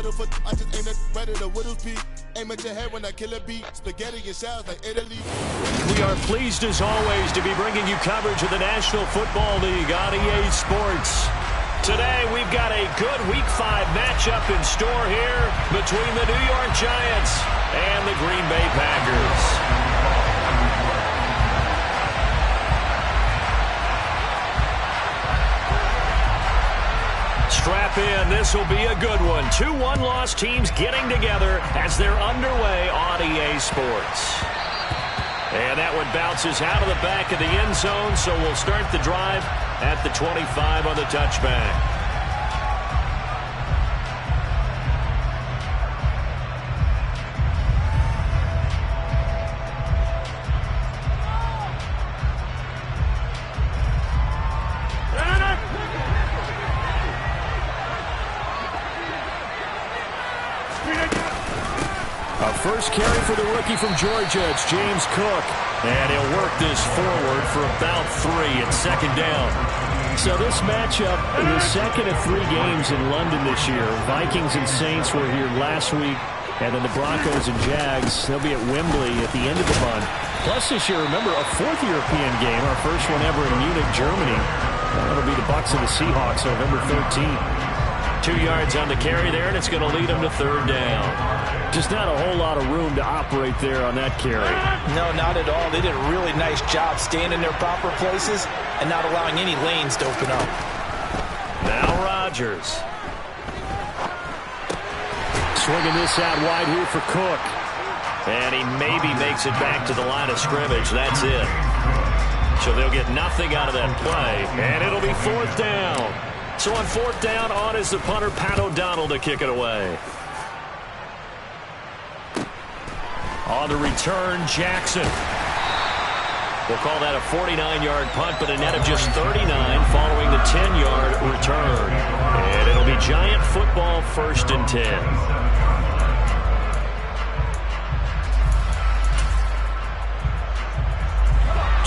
little foot, I just ain't a predator. Whittles beat. Aim at your head when I kill a beat. Spaghetti and shells like Italy. We are pleased as always to be bringing you coverage of the National Football League on EA Sports. Today we've got a good Week 5 matchup in store here between the New York Giants and the Green Bay Packers. Strap in, this will be a good one. 2 one-loss teams getting together as they're underway on EA Sports. And that one bounces out of the back of the end zone, so we'll start the drive at the 25 on the touchback. First carry for the rookie from Georgia, it's James Cook. And he'll work this forward for about 3 at second down. So this matchup, the second of 3 games in London this year. Vikings and Saints were here last week. And then the Broncos and Jags, they'll be at Wembley at the end of the month. Plus this year, remember, a 4th European game, our first one ever in Munich, Germany. That'll be the Bucs and the Seahawks November 13th. 2 yards on the carry there, and it's going to lead them to third down. Just not a whole lot of room to operate there on that carry. No, not at all. They did a really nice job staying in their proper places and not allowing any lanes to open up. Now Rodgers. Swinging this out wide here for Cook. And he maybe makes it back to the line of scrimmage. That's it. So they'll get nothing out of that play. And it'll be 4th down. So on 4th down, on is the punter, Pat O'Donnell, to kick it away. On the return, Jackson. We'll call that a 49-yard punt, but a net of just 39 following the 10-yard return. And it'll be Giant football, 1st and 10.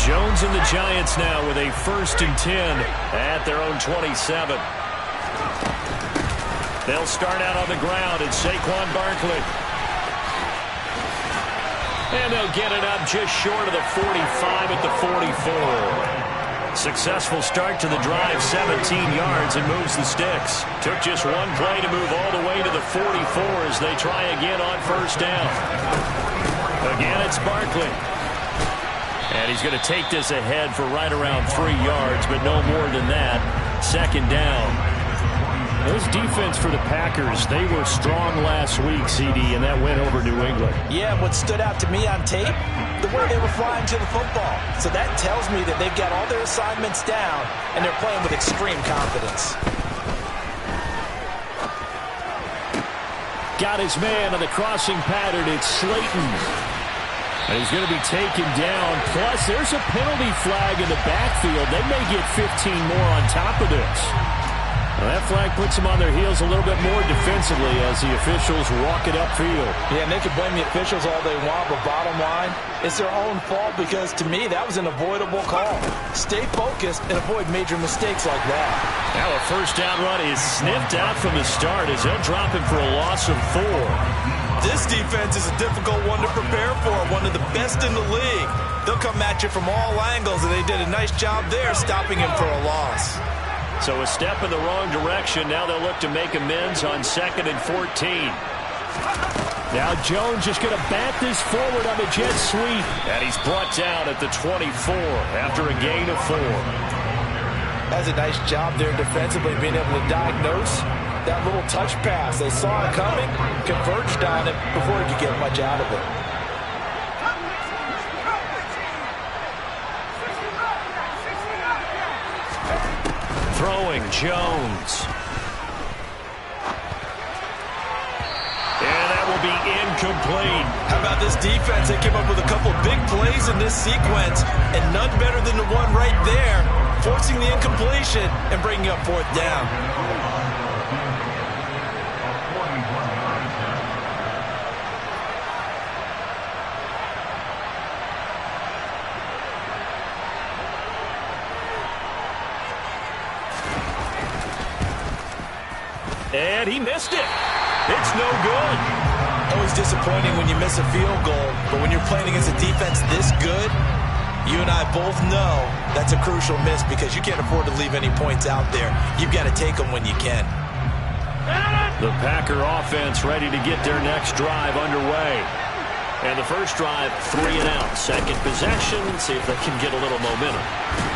Jones and the Giants now with a 1st and 10 at their own 27. They'll start out on the ground, and Saquon Barkley. And they'll get it up just short of the 45 at the 44. Successful start to the drive, 17 yards, and moves the sticks. Took just one play to move all the way to the 44 as they try again on 1st down. Again, it's Barkley. And he's going to take this ahead for right around 3 yards, but no more than that. 2nd down. This defense for the Packers, they were strong last week, CD, and that went over New England. Yeah, what stood out to me on tape, the way they were flying to the football. So that tells me that they've got all their assignments down, and they're playing with extreme confidence. Got his man on the crossing pattern. It's Slayton. And he's going to be taken down. Plus, there's a penalty flag in the backfield. They may get 15 more on top of this. Well, that flag puts them on their heels a little bit more defensively as the officials walk it upfield. Yeah, and they can blame the officials all they want, but bottom line, it's their own fault because, to me, that was an avoidable call. Stay focused and avoid major mistakes like that. Now a 1st down run is sniffed out from the start as they'll drop him for a loss of 4. This defense is a difficult one to prepare for, one of the best in the league. They'll come at you from all angles, and they did a nice job there stopping him for a loss. So a step in the wrong direction. Now they'll look to make amends on 2nd and 14. Now Jones just going to bat this forward on the jet sweep. And he's brought down at the 24 after a gain of 4. That's a nice job there defensively, being able to diagnose that little touch pass. They saw it coming, converged on it before he could get much out of it. Throwing Jones. And that will be incomplete. How about this defense? They came up with a couple big plays in this sequence, and none better than the one right there, forcing the incompletion and bringing up 4th down. And he missed it. It's no good. Always disappointing when you miss a field goal, but when you're playing against a defense this good, you and I both know that's a crucial miss because you can't afford to leave any points out there. You've got to take them when you can. The Packer offense ready to get their next drive underway. And the first drive, 3 and out. Second possession, see if they can get a little momentum.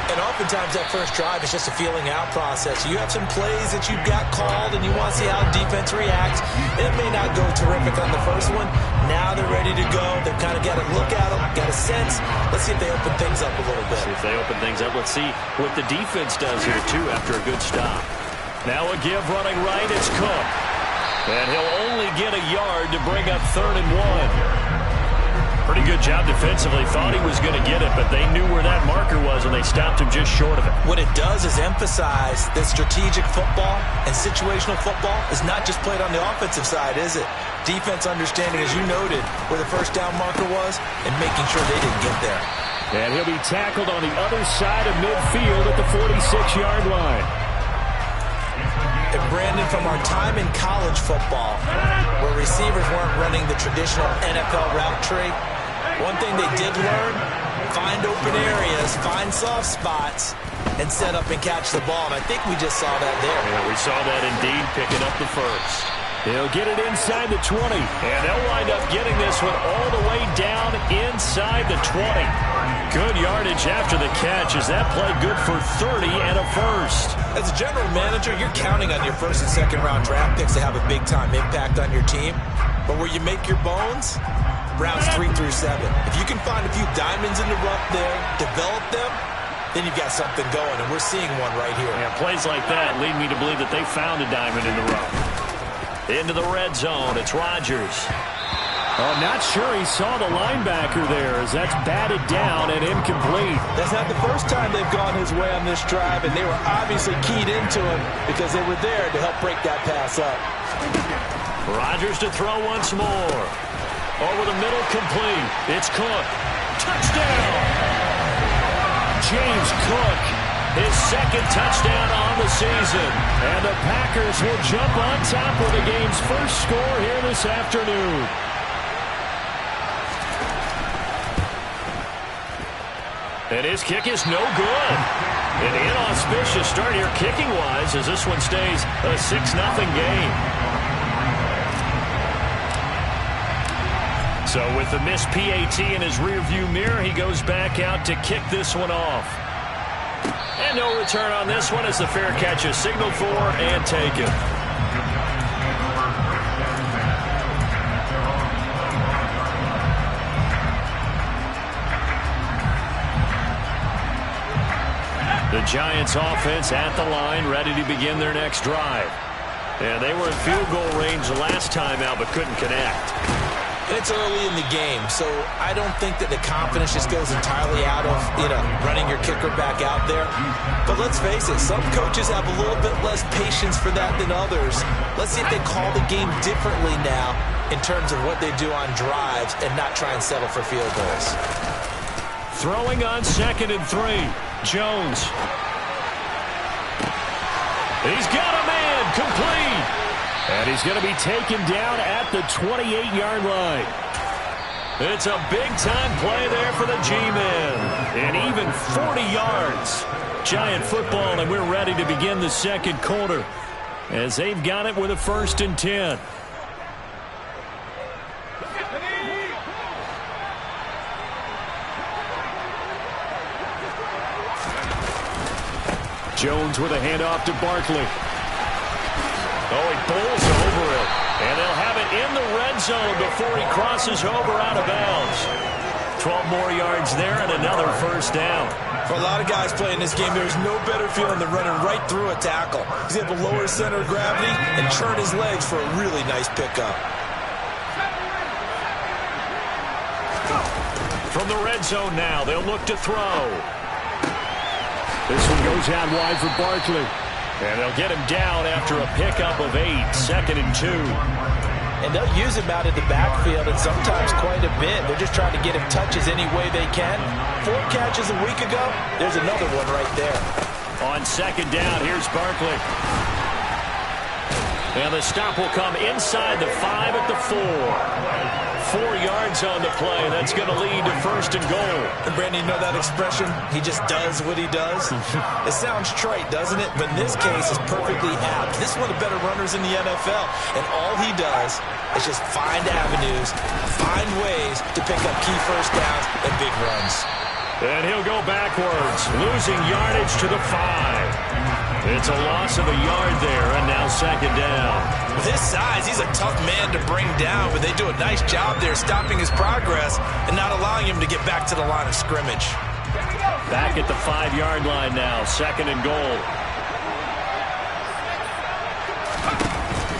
And oftentimes that first drive is just a feeling out process. You have some plays that you've got called and you want to see how defense reacts. It may not go terrific on the first one. Now they're ready to go. They've kind of got to look at them, got a sense. Let's see if they open things up a little bit. See if they open things up. Let's see what the defense does here, too, after a good stop. Now a give running right, it's Cook. And he'll only get a yard to bring up 3rd and 1. Pretty good job defensively. Thought he was going to get it, but they knew where that marker was, and they stopped him just short of it. What it does is emphasize that strategic football and situational football is not just played on the offensive side, is it? Defense understanding, as you noted, where the first down marker was and making sure they didn't get there. And he'll be tackled on the other side of midfield at the 46-yard line. And Brandon, from our time in college football, where receivers weren't running the traditional NFL route tree, one thing they did learn, find open areas, find soft spots, and set up and catch the ball. And I think we just saw that there. Yeah, we saw that indeed, picking up the first. He'll get it inside the 20, and they'll wind up getting this one all the way down inside the 20. Good yardage after the catch. Is that play good for 30 and a first? As a general manager, you're counting on your first and second round draft picks to have a big-time impact on your team. But where you make your bones, rounds 3 through 7. If you can find a few diamonds in the rough there, develop them, then you've got something going, and we're seeing one right here. Yeah, plays like that lead me to believe that they found a diamond in the rough. Into the red zone, it's Rodgers. Oh, not sure he saw the linebacker there as that's batted down and incomplete. That's not the first time they've gone his way on this drive, and they were obviously keyed into him because they were there to help break that pass up. Rodgers to throw once more. Over the middle, complete. It's Cook. Touchdown! James Cook, his second touchdown on the season. And the Packers will jump on top of the game's first score here this afternoon. And his kick is no good. An inauspicious start here kicking-wise as this one stays a 6-0 game. So with the missed PAT in his rearview mirror, he goes back out to kick this one off. And no return on this one as the fair catch is signaled for and taken. The Giants offense at the line, ready to begin their next drive. And they were in field goal range the last time out, but couldn't connect. It's early in the game, so I don't think that the confidence just goes entirely out of, running your kicker back out there. But let's face it, some coaches have a little bit less patience for that than others. Let's see if they call the game differently now in terms of what they do on drives and not try and settle for field goals. Throwing on 2nd and 3. Jones. He's got a man, complete. And he's going to be taken down at the 28-yard line. It's a big-time play there for the G-Men. And even 40 yards. Giant football, and we're ready to begin the second quarter as they've got it with a 1st and 10. Jones with a handoff to Barkley. Oh, he bowls over it. And they'll have it in the red zone before he crosses over out of bounds. 12 more yards there and another 1st down. For a lot of guys playing this game, there's no better feeling than running right through a tackle. He's able to lower his center of gravity and churn his legs for a really nice pickup. From the red zone now, they'll look to throw. This one goes out wide for Barkley. And they'll get him down after a pickup of 8, 2nd and 2. And they'll use him out of the backfield and sometimes quite a bit. They're just trying to get him touches any way they can. 4 catches a week ago, there's another one right there. On 2nd down, here's Barkley. And the stop will come inside the 5 at the 4. 4 yards on the play. That's going to lead to 1st and goal. And Brandon, you know that expression? He just does what he does. It sounds trite, doesn't it? But in this case, it's perfectly apt. This is one of the better runners in the NFL. And all he does is just find avenues, find ways to pick up key first downs and big runs. And he'll go backwards, losing yardage to the 5. It's a loss of a yard there, and now 2nd down. With his size, he's a tough man to bring down, but they do a nice job there stopping his progress and not allowing him to get back to the line of scrimmage. Back at the 5-yard line now, 2nd and goal.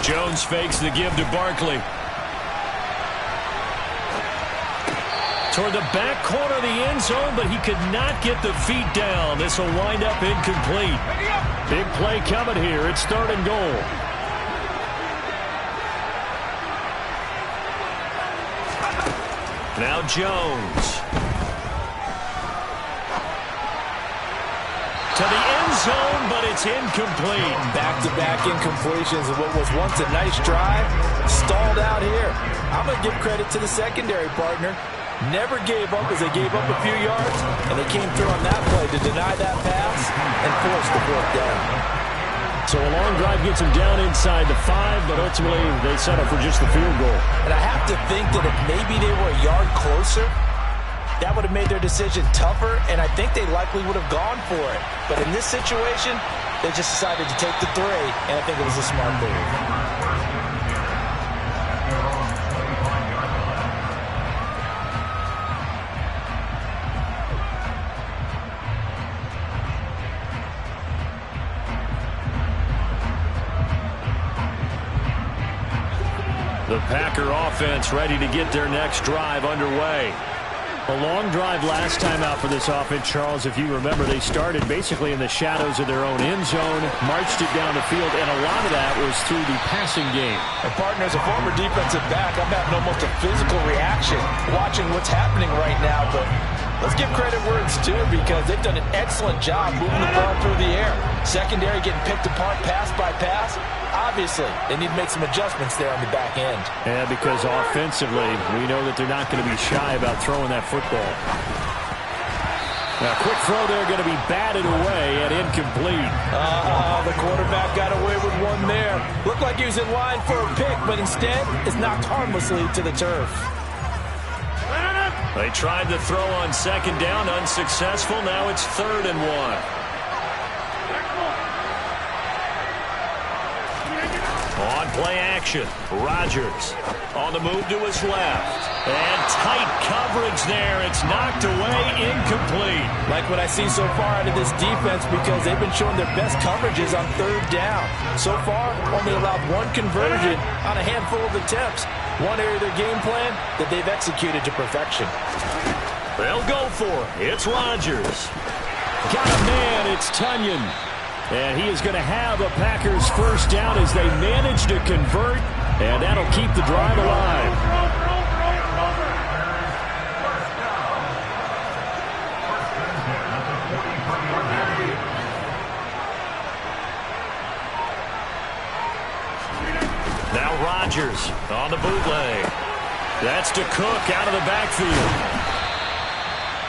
Jones fakes the give to Barkley. Toward the back corner of the end zone, but he could not get the feet down. This will wind up incomplete. Big play coming here. It's 3rd and goal. Now Jones. To the end zone, but it's incomplete. Back-to-back incompletions of what was once a nice drive. Stalled out here. I'm going to give credit to the secondary partner. Never gave up as they gave up a few yards, and they came through on that play to deny that pass and force the 4th down. So a long drive gets them down inside the 5, but ultimately they settle for just the field goal. And I have to think that if maybe they were a yard closer, that would have made their decision tougher, and I think they likely would have gone for it. But in this situation, they just decided to take the 3, and I think it was a smart move. The Packer offense ready to get their next drive underway. A long drive last time out for this offense, Charles. If you remember, they started basically in the shadows of their own end zone, marched it down the field, and a lot of that was through the passing game. And partner, as a former defensive back, I'm having almost a physical reaction watching what's happening right now, but let's give credit where it's due because they've done an excellent job moving the ball through the air. Secondary getting picked apart pass by pass. Obviously, they need to make some adjustments there on the back end. Yeah, because offensively, we know that they're not going to be shy about throwing that football. Now, quick throw there going to be batted away and incomplete. The quarterback got away with one there. Looked like he was in line for a pick, but instead is knocked harmlessly to the turf. They tried to throw on 2nd down, unsuccessful. Now it's 3rd and 1. On play action, Rodgers on the move to his left. And tight coverage there. It's knocked away, incomplete. Like what I see so far out of this defense because they've been showing their best coverages on 3rd down. So far, only allowed 1 conversion on a handful of attempts. One area of their game plan that they've executed to perfection. They'll go for it. It's Rodgers. Got a man. It's Tunyon. And he is going to have a Packers 1st down as they manage to convert, and that'll keep the drive alive. Now Rodgers on the bootleg. That's to Cook out of the backfield.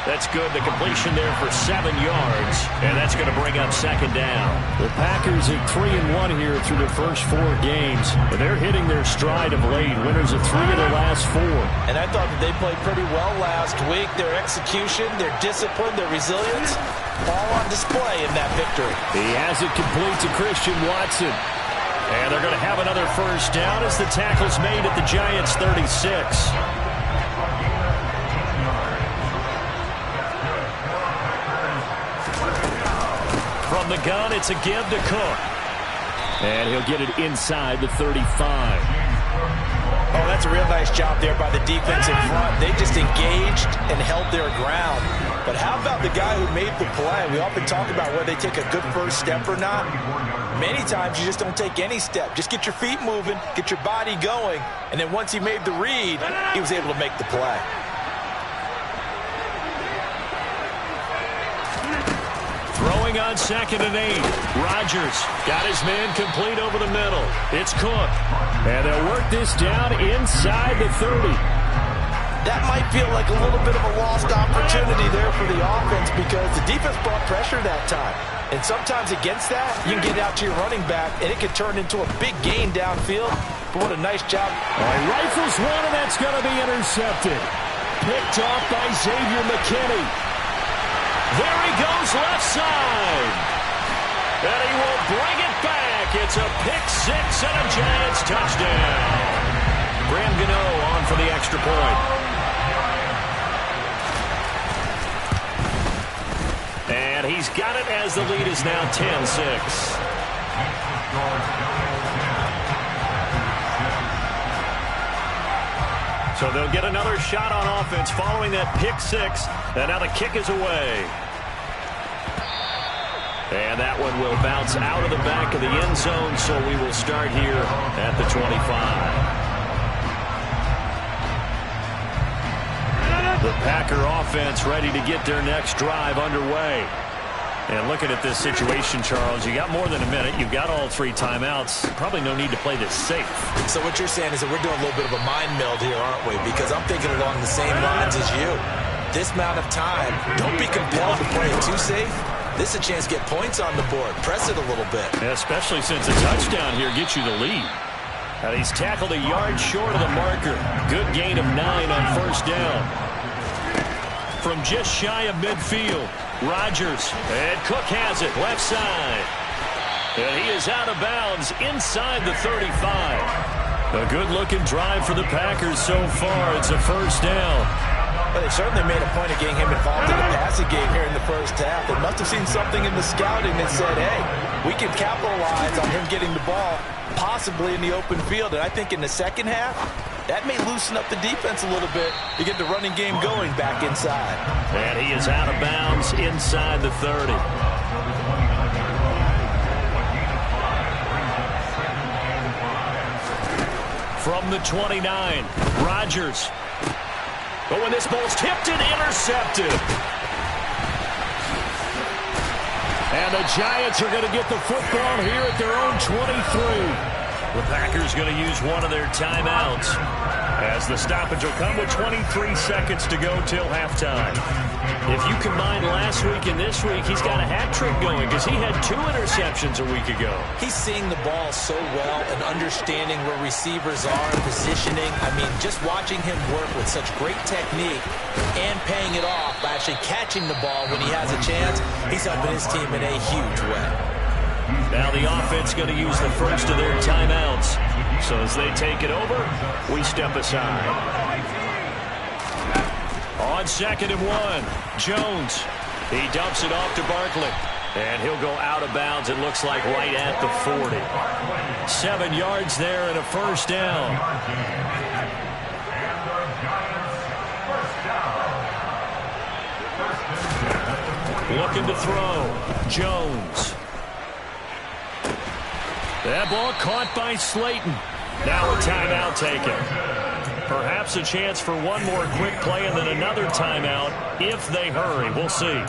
That's good. The completion there for 7 yards, and that's going to bring up 2nd down. The Packers at 3-1 here through their first 4 games. They're hitting their stride of late, winners of 3 of their last 4. And I thought that they played pretty well last week. Their execution, their discipline, their resilience, all on display in that victory. He has it complete to Christian Watson. And they're going to have another 1st down as the tackle's made at the Giants' 36. From the gun, it's a give to Cook. And he'll get it inside the 35. Oh, that's a real nice job there by the defense in front. They just engaged and held their ground. But how about the guy who made the play? We often talk about whether they take a good first step or not. Many times you just don't take any step. Just get your feet moving, get your body going, and then once he made the read, he was able to make the play. Throwing on 2nd and 8. Rodgers got his man complete over the middle. It's Cook. And they'll work this down inside the 30. That might feel like a little bit of a lost opportunity there for the offense because the defense brought pressure that time. And sometimes against that, you can get out to your running back, and it could turn into a big gain downfield. But what a nice job. Rifles one, and that's going to be intercepted. Picked off by Xavier McKinney. There he goes left side. And he will bring it back. It's a pick 6 and a Giants touchdown. Graham Gano on for the extra point. And he's got it as the lead is now 10-6. So they'll get another shot on offense following that pick 6. And now the kick is away. And that one will bounce out of the back of the end zone, so we will start here at the 25. The Packer offense ready to get their next drive underway. And looking at this situation, Charles, you got more than a minute. You've got all 3 timeouts. Probably no need to play this safe. So what you're saying is that we're doing a little bit of a mind meld here, aren't we? Because I'm thinking along the same lines as you. This amount of time, don't be compelled to play it too safe. This is a chance to get points on the board. Press it a little bit. Yeah, especially since a touchdown here gets you the lead. He's tackled a yard short of the marker. Good gain of 9 on first down. From just shy of midfield, Rodgers, and Cook has it left side. And he is out of bounds inside the 35. A good-looking drive for the Packers so far. It's a first down. Well, they certainly made a point of getting him involved in the passing game here in the first half. They must have seen something in the scouting that said, hey, we can capitalize on him getting the ball, possibly in the open field. And I think in the second half, that may loosen up the defense a little bit to get the running game going back inside. And he is out of bounds inside the 30. From the 29, Rodgers. But when this ball's tipped and intercepted. And the Giants are going to get the football here at their own 23. The Packers going to use one of their timeouts as the stoppage will come with 23 seconds to go till halftime. If you combine last week and this week, he's got a hat trick going because he had 2 interceptions a week ago. He's seeing the ball so well and understanding where receivers are, positioning. I mean, just watching him work with such great technique and paying it off by actually catching the ball when he has a chance, he's helping his team in a huge way. Now the offense going to use the first of their timeouts. So as they take it over, we step aside. On 2nd and 1, Jones. He dumps it off to Barkley. And he'll go out of bounds, it looks like, right at the 40. 7 yards there and a first down. Looking to throw. Jones. That ball caught by Slayton. Now a timeout taken. Perhaps a chance for one more quick play and then another timeout if they hurry. We'll see.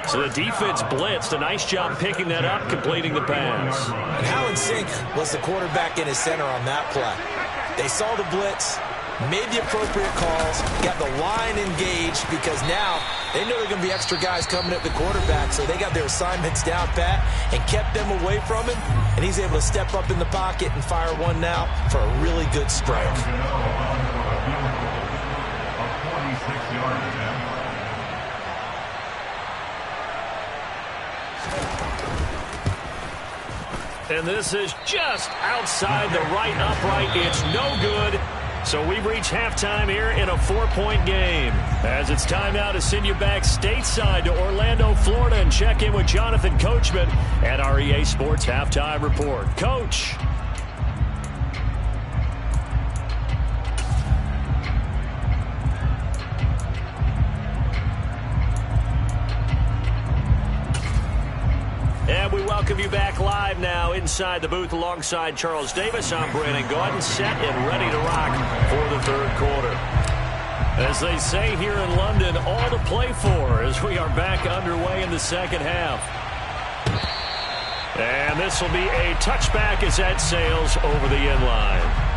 So the defense blitzed. A nice job picking that up, completing the pass. And how in sync was the quarterback in his center on that play? They saw the blitz, made the appropriate calls, got the line engaged because now they know there are going to be extra guys coming at the quarterback, so they got their assignments down pat and kept them away from him, and he's able to step up in the pocket and fire one now for a really good strike. And this is just outside the right upright. It's no good. So we reach halftime here in a 4-point game. As it's time now to send you back stateside to Orlando, Florida, and check in with Jonathan Coachman at our EA Sports Halftime Report. Coach. And we welcome you back live now inside the booth alongside Charles Davis. I'm Brandon Gaudin, set and ready to rock for the third quarter. As they say here in London, all to play for as we are back underway in the second half. And this will be a touchback as that sails over the end line.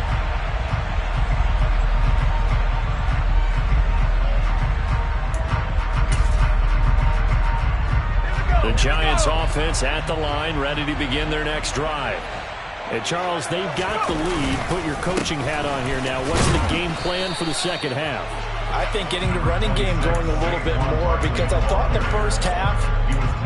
The Giants offense at the line, ready to begin their next drive. And Charles, they've got the lead. Put your coaching hat on here now. What's the game plan for the second half? I think getting the running game going a little bit more, because I thought the first half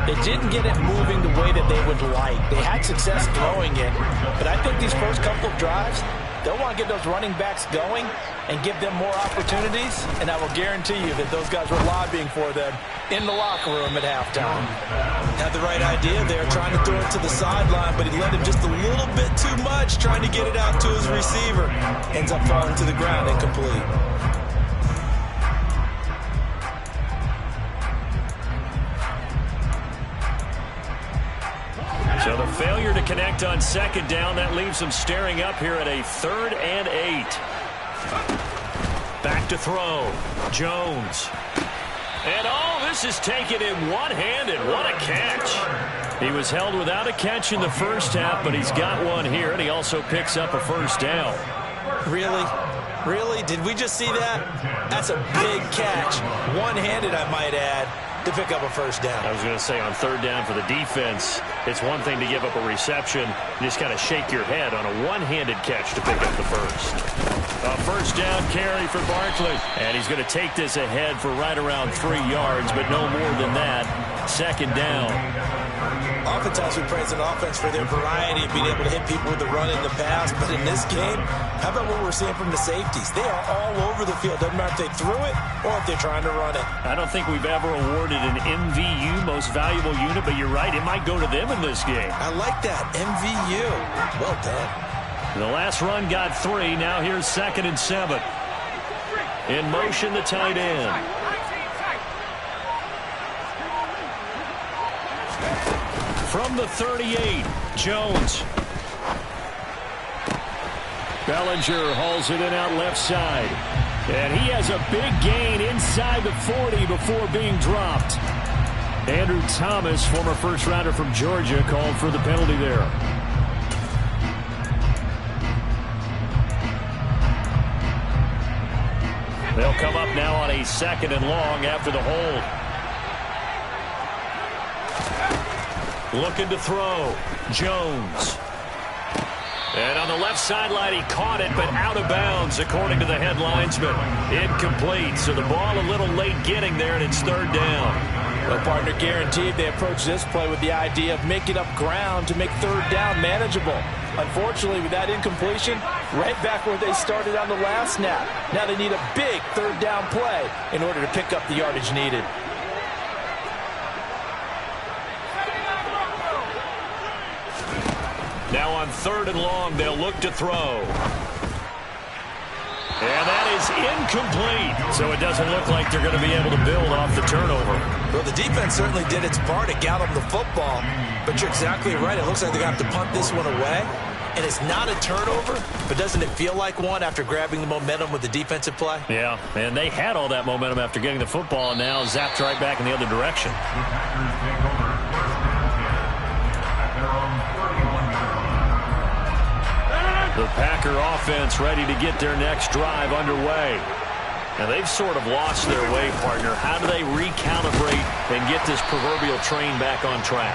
they didn't get it moving the way that they would like. They had success throwing it, but I think these first couple of drives, they'll want to get those running backs going and give them more opportunities, and I will guarantee you that those guys were lobbying for them in the locker room at halftime. Had the right idea there, trying to throw it to the sideline, but he let him just a little bit too much, trying to get it out to his receiver. Ends up falling to the ground incomplete. So the failure to connect on second down, that leaves them staring up here at a 3rd and 8. Back to throw. Jones. And this is taken in one-handed. What a catch. He was held without a catch in the first half, but he's got one here, and he also picks up a first down. Really? Really? Did we just see that? That's a big catch. One-handed, I might add, to pick up a first down. I was going to say, on 3rd down for the defense, it's one thing to give up a reception. You just kind of shake your head on a one-handed catch to pick up the first. A first down carry for Barkley. And he's going to take this ahead for right around 3 yards, but no more than that. Second down. Oftentimes we praise an offense for their variety of being able to hit people with the run in the pass, but in this game, how about what we're seeing from the safeties? They are all over the field. Doesn't matter if they threw it or if they're trying to run it. I don't think we've ever awarded an MVU, most valuable unit, but you're right, it might go to them in this game. I like that, MVU. Well done. The last run got 3. Now here's 2nd and 7. In motion, the tight end. From the 38, Jones. Bellinger hauls it in out left side. And he has a big gain inside the 40 before being dropped. Andrew Thomas, former first-rounder from Georgia, called for the penalty there. They'll come up now on a 2nd and long after the hold. Looking to throw. Jones. And on the left sideline, he caught it, but out of bounds, according to the head linesman. Incomplete, so the ball a little late getting there, and it's 3rd down. Well, partner, guaranteed they approach this play with the idea of making up ground to make 3rd down manageable. Unfortunately, with that incompletion, right back where they started on the last snap. Now they need a big 3rd down play in order to pick up the yardage needed. Now on 3rd and long, they'll look to throw. And that is incomplete. So it doesn't look like they're going to be able to build off the turnover. Well, the defense certainly did its part to get them the football. But you're exactly right. It looks like they're going to have to punt this one away. And it's not a turnover, but doesn't it feel like one after grabbing the momentum with the defensive play? Yeah, and they had all that momentum after getting the football, and now zapped right back in the other direction. The Packer offense ready to get their next drive underway. And they've sort of lost their way, partner. How do they recalibrate and get this proverbial train back on track?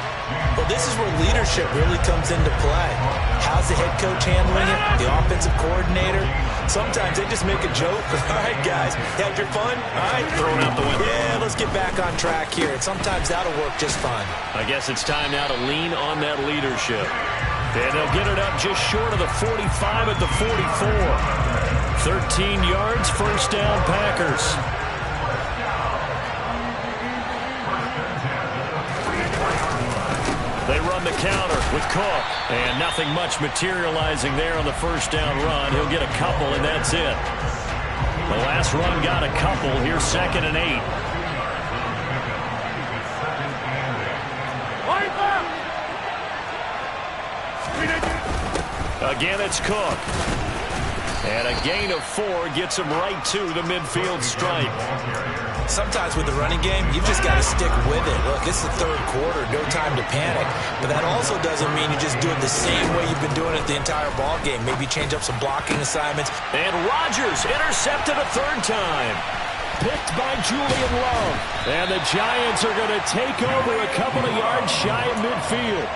Well, this is where leadership really comes into play. How's the head coach handling it? The offensive coordinator? Sometimes they just make a joke. All right, guys, had your fun? All right, throw it out the window. Yeah, let's get back on track here. And sometimes that'll work just fine. I guess it's time now to lean on that leadership. And they'll get it up just short of the 45 at the 44. 13 yards, first down, Packers. They run the counter with Cook. And nothing much materializing there on the first down run. He'll get a couple, and that's it. The last run got a couple. Here's 2nd and 8. Again, it's Cook. And a gain of 4 gets him right to the midfield stripe. Sometimes with the running game, you've just got to stick with it. Look, it's the third quarter, no time to panic. But that also doesn't mean you just do it the same way you've been doing it the entire ball game. Maybe change up some blocking assignments. And Rodgers intercepted a third time. Picked by Julian Love. And the Giants are going to take over a couple of yards shy of midfield.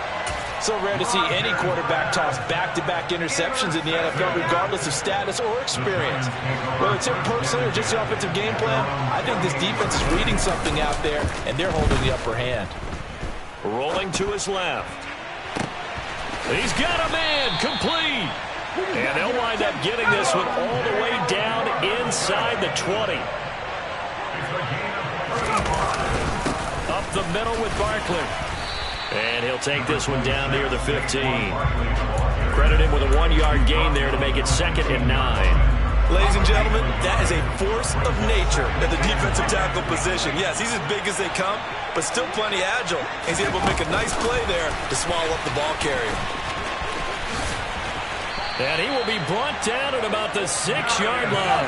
So rare to see any quarterback toss back-to-back interceptions in the NFL, regardless of status or experience. Whether it's him personally or just the offensive game plan, I think this defense is reading something out there, and they're holding the upper hand. Rolling to his left. He's got a man, complete. And they'll wind up getting this one all the way down inside the 20. Up the middle with Barkley. And he'll take this one down near the 15. Credit him with a 1-yard gain there to make it 2nd and 9. Ladies and gentlemen, that is a force of nature at the defensive tackle position. Yes, he's as big as they come, but still plenty agile. He's able to make a nice play there to swallow up the ball carrier. And he will be brought down at about the 6-yard line.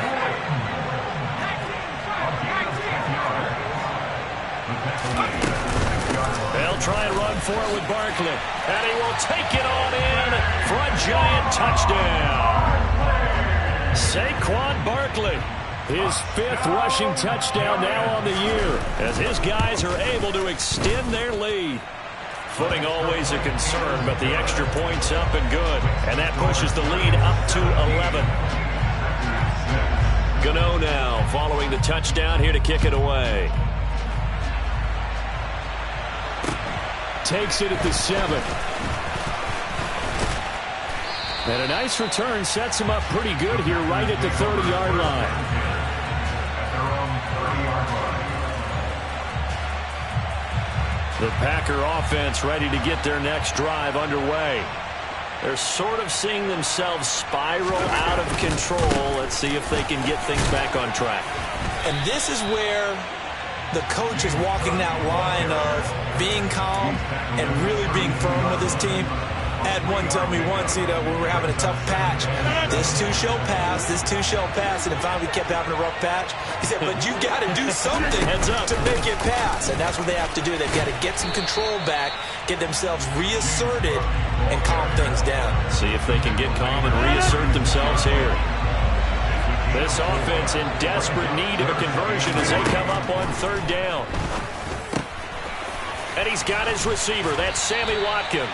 They'll try and run for it with Barkley. And he will take it on in for a Giant touchdown. Saquon Barkley, his 5th rushing touchdown now on the year, as his guys are able to extend their lead. Footing always a concern, but the extra point's up and good. And that pushes the lead up to 11. Gano now following the touchdown here to kick it away. Takes it at the 7. And a nice return sets him up pretty good here right at the 30-yard line. The Packer offense ready to get their next drive underway. They're sort of seeing themselves spiral out of control. Let's see if they can get things back on track. And this is where the coach is walking that line of being calm and really being firm with his team. I had one tell me once, when we were having a tough patch, this too shall pass, this too shall pass, and if finally we kept having a rough patch, he said, but you got to do something to make it pass, and that's what they have to do. They've got to get some control back, get themselves reasserted, and calm things down. See if they can get calm and reassert themselves here. This offense in desperate need of a conversion as they come up on 3rd down. And he's got his receiver. That's Sammy Watkins.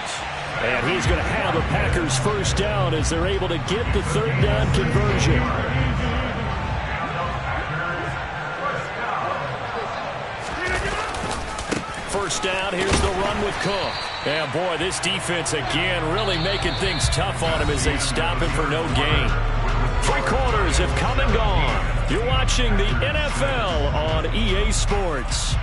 And he's going to have a Packers 1st down as they're able to get the 3rd down conversion. First down, here's the run with Cook. And boy, this defense again really making things tough on him as they stop him for no gain. 3 quarters have come and gone. You're watching the NFL on EA Sports.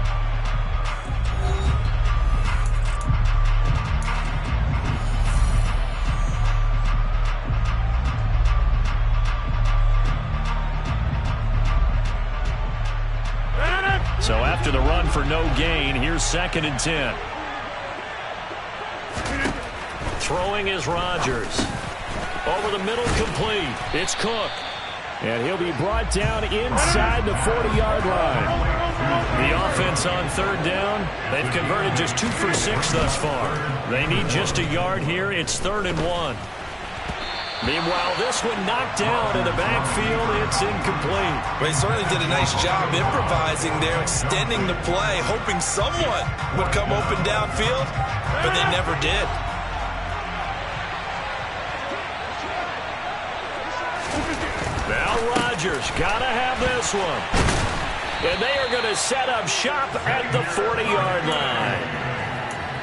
So after the run for no gain, here's 2nd and 10. Throwing is Rodgers. Over the middle, complete. It's Cook. And he'll be brought down inside the 40-yard line. The offense on 3rd down, they've converted just 2 for 6 thus far. They need just a yard here. It's 3rd and 1. Meanwhile, this one knocked down in the backfield. It's incomplete. Well, he certainly did a nice job improvising there, extending the play, hoping someone would come open downfield, but they never did. Now Rodgers got to have this one. And they are going to set up shop at the 40-yard line.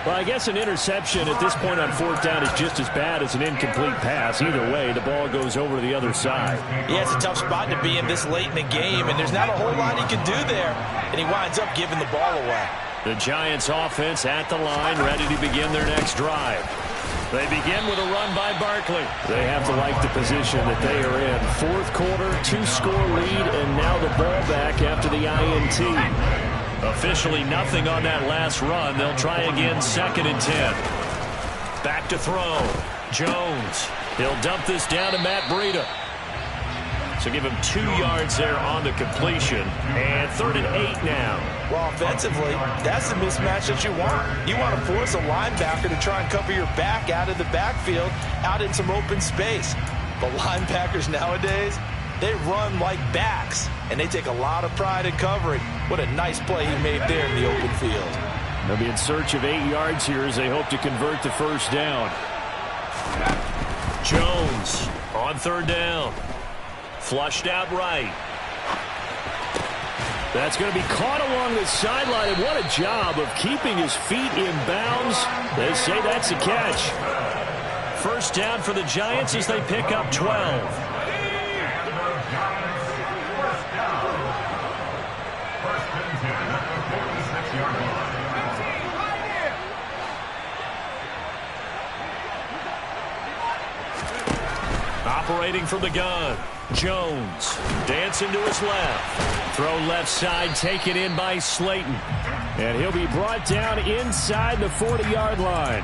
Well, I guess an interception at this point on 4th down is just as bad as an incomplete pass. Either way, the ball goes over to the other side. Yeah, it's a tough spot to be in this late in the game, and there's not a whole lot he can do there, and he winds up giving the ball away. The Giants offense at the line, ready to begin their next drive. They begin with a run by Barkley. They have to like the position that they are in. 4th quarter, 2-score lead, and now the ball back after the INT. Officially nothing on that last run. They'll try again 2nd and 10. Back to throw. Jones. He'll dump this down to Matt Breida. So give him 2 yards there on the completion. And 3rd and 8 now. Well, offensively, that's the mismatch that you want. You want to force a linebacker to try and cover your back out of the backfield, out in some open space. But linebackers nowadays, they run like backs, and they take a lot of pride in covering. What a nice play he made there in the open field. They'll be in search of 8 yards here as they hope to convert the first down. Jones on 3rd down. Flushed out right. That's going to be caught along the sideline, and what a job of keeping his feet in bounds. They say that's a catch. First down for the Giants as they pick up 12. Operating from the gun, Jones dancing to his left. Throw left side, taken in by Slayton. And he'll be brought down inside the 40-yard line.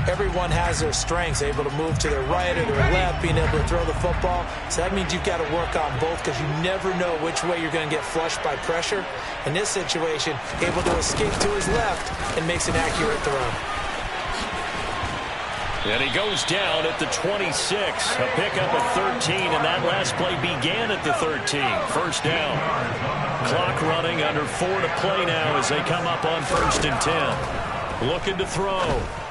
Everyone has their strengths, able to move to their right or their left, being able to throw the football. So that means you've got to work on both because you never know which way you're going to get flushed by pressure. In this situation, able to escape to his left and makes an accurate throw. And he goes down at the 26. A pickup of 13, and that last play began at the 13. First down. Clock running, under 4 to play now as they come up on 1st and 10. Looking to throw.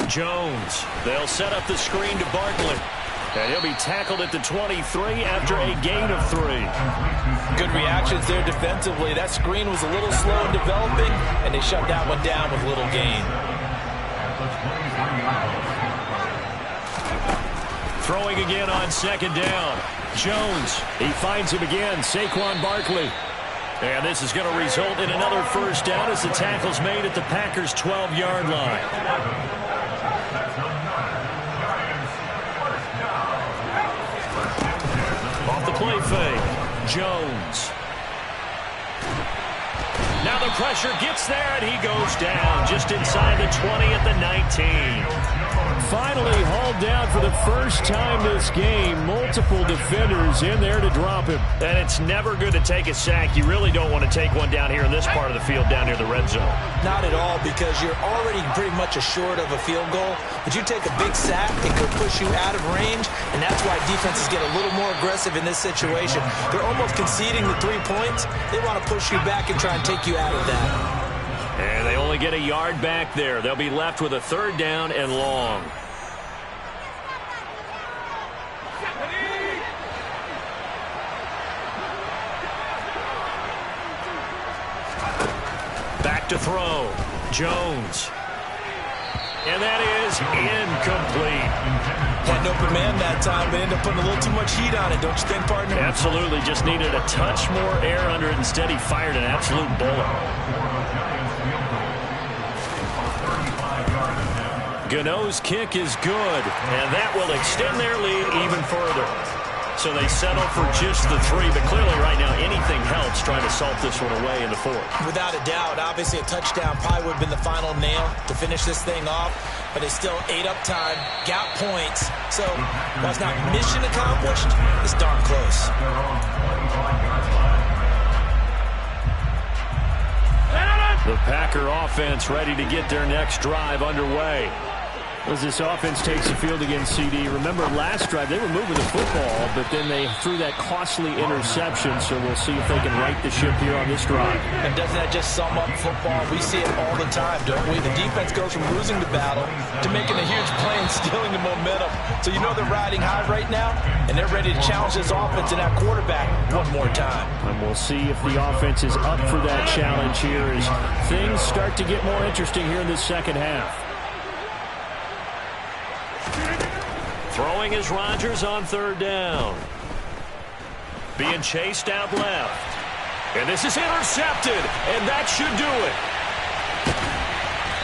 Jones. They'll set up the screen to Barkley. And he'll be tackled at the 23 after a gain of 3. Good reactions there defensively. That screen was a little slow in developing, and they shut that one down with little gain. Throwing again on 2nd down. Jones, he finds him again, Saquon Barkley. And this is going to result in another first down as the tackle's made at the Packers' 12-yard line. Off the play fake, Jones. Now the pressure gets there, and he goes down just inside the 20 at the 19. Finally hauled down for the first time this game. Multiple defenders in there to drop him. And it's never good to take a sack. You really don't want to take one down here in this part of the field, down near the red zone. Not at all, because you're already pretty much assured of a field goal. But you take a big sack, it could push you out of range, and that's why defenses get a little more aggressive in this situation. They're almost conceding the 3 points. They want to push you back and try and take you out of that. And they only get a yard back there. They'll be left with a 3rd down and long. Back to throw. Jones. And that is incomplete. Had an open man that time, but ended up putting a little too much heat on it, don't you think, partner? Absolutely. Just needed a touch more air under it. Instead, he fired an absolute bullet. Gano's kick is good, and that will extend their lead even further. So they settle for just the 3, but clearly right now anything helps trying to salt this one away in the 4th. Without a doubt, obviously a touchdown probably would have been the final nail to finish this thing off, but it's still ate up time, got points. So while it's not mission accomplished, it's darn close. The Packer offense ready to get their next drive underway. As this offense takes the field against CD, remember last drive they were moving the football, but then they threw that costly interception, so we'll see if they can right the ship here on this drive. And doesn't that just sum up football? We see it all the time, don't we? The defense goes from losing the battle to making a huge play and stealing the momentum. So you know they're riding high right now, and they're ready to challenge this offense and that quarterback one more time. And we'll see if the offense is up for that challenge here as things start to get more interesting here in this second half. Throwing is Rodgers on 3rd down. Being chased out left. And this is intercepted, and that should do it.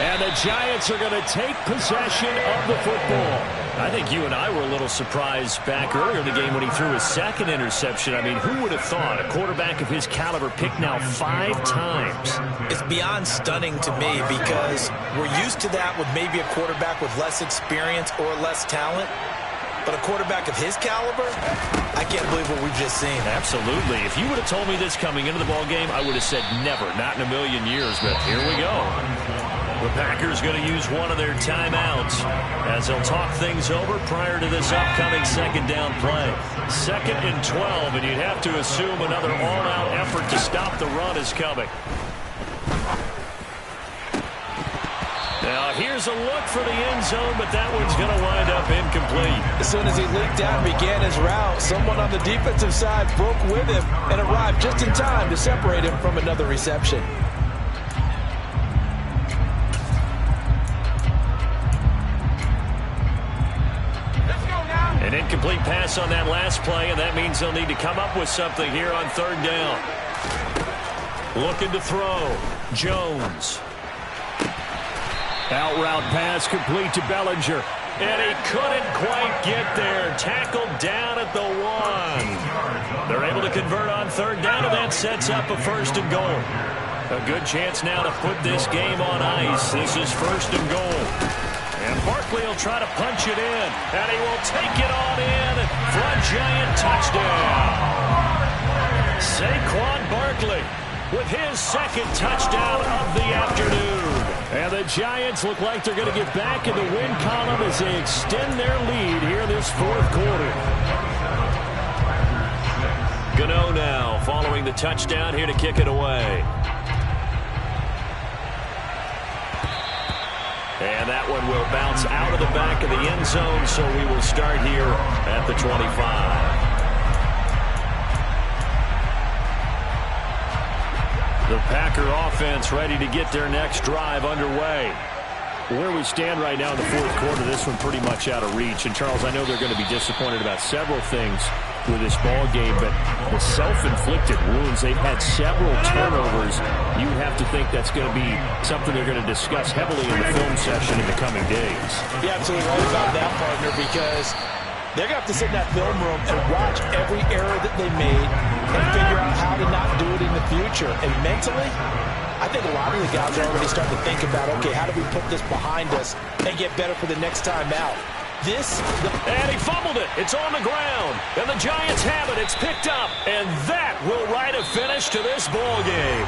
And the Giants are going to take possession of the football. I think you and I were a little surprised back earlier in the game when he threw his 2nd interception. I mean, who would have thought a quarterback of his caliber picked now 5 times? It's beyond stunning to me because we're used to that with maybe a quarterback with less experience or less talent. But a quarterback of his caliber, I can't believe what we've just seen. Absolutely. If you would have told me this coming into the ball game, I would have said never, not in a million years. But here we go. The Packers going to use one of their timeouts as they'll talk things over prior to this upcoming second down play. 2nd and 12, and you'd have to assume another all-out effort to stop the run is coming. Now, here's a look for the end zone, but that one's going to wind up incomplete. As soon as he leaked out and began his route, someone on the defensive side broke with him and arrived just in time to separate him from another reception. An incomplete pass on that last play, and that means they'll need to come up with something here on 3rd down. Looking to throw. Jones. Out route pass complete to Bellinger. And he couldn't quite get there. Tackled down at the 1. They're able to convert on 3rd down, and that sets up a 1st and goal. A good chance now to put this game on ice. This is 1st and goal. And Barkley will try to punch it in. And he will take it on in for a Giant touchdown. Saquon Barkley with his 2nd touchdown of the afternoon. And the Giants look like they're going to get back in the win column as they extend their lead here this 4th quarter. Gano now following the touchdown here to kick it away. And that one will bounce out of the back of the end zone, so we will start here at the 25. The Packer offense ready to get their next drive underway. Where we stand right now in the 4th quarter, this one pretty much out of reach. And, Charles, I know they're going to be disappointed about several things with this ball game, but the self-inflicted wounds, they've had several turnovers. You have to think that's going to be something they're going to discuss heavily in the film session in the coming days. You're absolutely right about that, partner, because they're going to have to sit in that film room and watch every error that they made and figure out how to not do it in the future. And mentally, I think a lot of the guys are already starting to think about, okay, how do we put this behind us and get better for the next time out? And he fumbled it. It's on the ground. And the Giants have it. It's picked up. And that will write a finish to this ball game.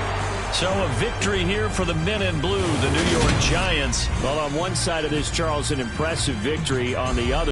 So a victory here for the men in blue, the New York Giants. Well, on one side of this, Charles, an impressive victory. On the other,